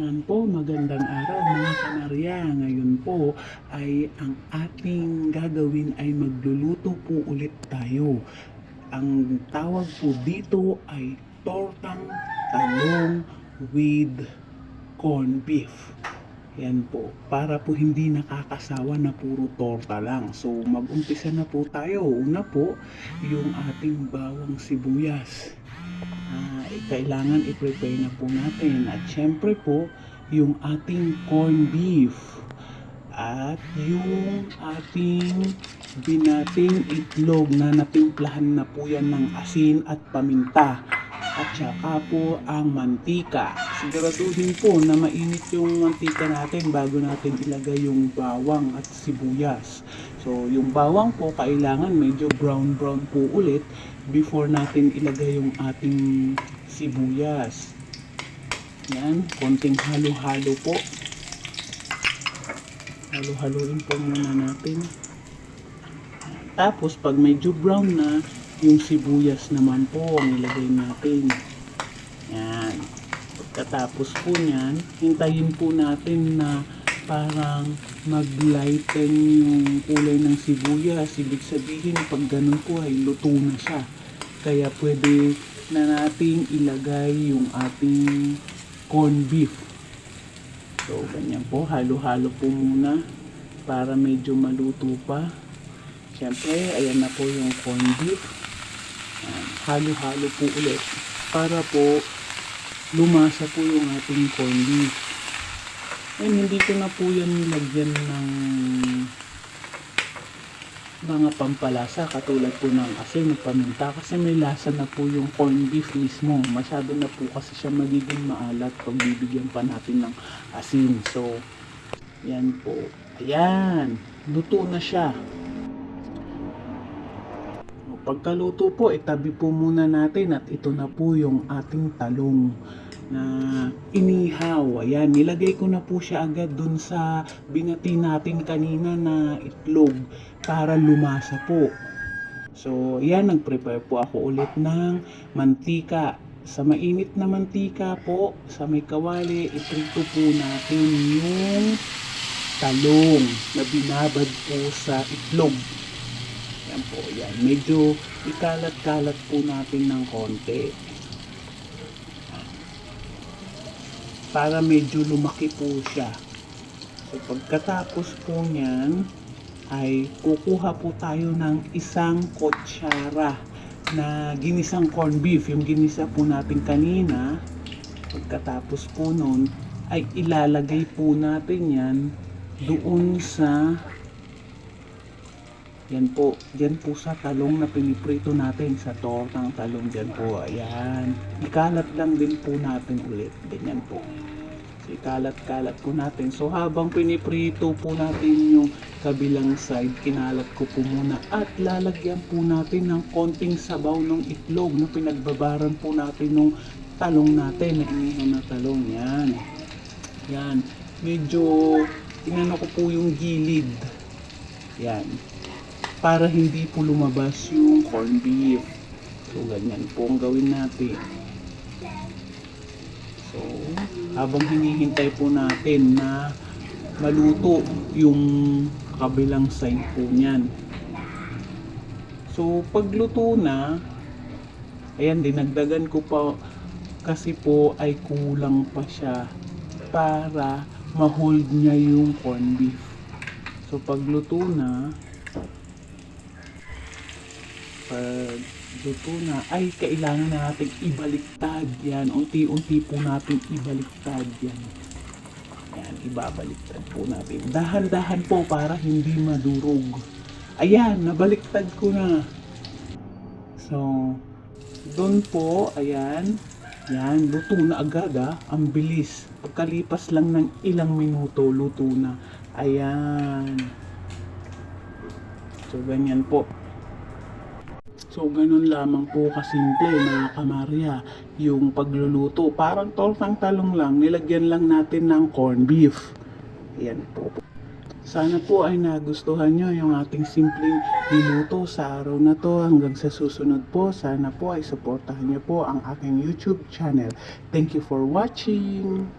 Yan po, magandang araw mga kanarya. Ngayon po ay ang ating gagawin ay magluluto po ulit tayo. Ang tawag po dito ay tortang talong with corned beef. Yan po, para po hindi nakakasawa na puro torta lang. So mag-umpisa na po tayo. Una po, yung ating bawang sibuyas. Kailangan i-prepare na po natin. At syempre po, yung ating corned beef. At yung ating binating itlog na natimplahan na po yan ng asin at paminta. At saka po ang mantika. Siguraduhin po na mainit yung mantika natin bago natin ilagay yung bawang at sibuyas. So yung bawang po kailangan medyo brown po ulit before natin ilagay yung ating sibuyas. Yan, konting halo-halo po. Halo-haloin po muna natin. Tapos pag medyo brown na, yung sibuyas naman po ang ilagay natin. Yan. Pagkatapos po niyan, hintayin po natin na parang mag-lighten yung kulay ng sibuyas. Ibig sabihin, pag ganun po ay luto na siya. Kaya pwede na nating ilagay yung ating corned beef. So, ganyan po. Halo-halo po muna para medyo maluto pa. Siyempre, ayan na po yung corned beef. Halo-halo po ulit para po lumasa po yung ating corned beef. And hindi ko na po yan nilagyan ng mga pampalasa katulad po ng asin o paminta kasi may lasa na po yung corned beef mismo. Masyado na po kasi siya magiging maalat pag bibigyan pa natin ng asin. So, yan po. Ayan, luto na siya. Pagkaluto po, itabi po muna natin at ito na po yung ating talong na inihaw. Ayan, nilagay ko na po siya agad dun sa binati natin kanina na itlog para lumasa po. So, ayan, nag-prepare po ako ulit ng mantika. Sa mainit na mantika po, sa may kawali, iprito po natin yung talong na binabad po sa itlog. Yan po, yan. Medyo ikalat-kalat po natin ng konti. Para medyo lumaki po siya. So, pagkatapos po niyan, ay kukuha po tayo ng isang kutsara na ginisang corned beef. Yung ginisa po natin kanina. Pagkatapos po nun, ay ilalagay po natin yan doon sa yan po, dyan po sa talong na piniprito natin sa tortang talong dyan po, ayan. Ikalat lang din po natin ulit, ganyan po. So, ikalat-kalat po natin. So, habang piniprito po natin yung kabilang side, kinalat ko po muna at lalagyan po natin ng konting sabaw ng itlog na pinagbabaran po natin ng talong natin, na inihaw na talong, yan. Yan, medyo inano ko po yung gilid, yan, para hindi po lumabas yung corned beef. So, ganyan po ang gawin natin. So, habang hinihintay po natin na maluto yung kabilang side po niyan. So, pagluto na, ayan, dinagdagan ko pa kasi po ay kulang pa siya para ma-hold niya yung corned beef. So, pagluto na, luto na, ay kailangan na natin ibaliktad yan. Unti-unti po natin ibaliktad yan. Yan, ibabaliktad po natin. Dahan-dahan po para hindi madurog. Ayan, nabaliktad ko na. So, doon po, ayan. Yan, luto na agad ang bilis. Pagkalipas lang ng ilang minuto, luto na. Ayan. So, ganyan po. So, ganun lamang po kasimple mga kamarya yung pagluluto. Parang tortang talong lang, nilagyan lang natin ng corned beef. Ayan po. Sana po ay nagustuhan nyo yung ating simpleng niluto sa araw na to. Hanggang sa susunod po, sana po ay supportahan nyo po ang aking YouTube channel. Thank you for watching!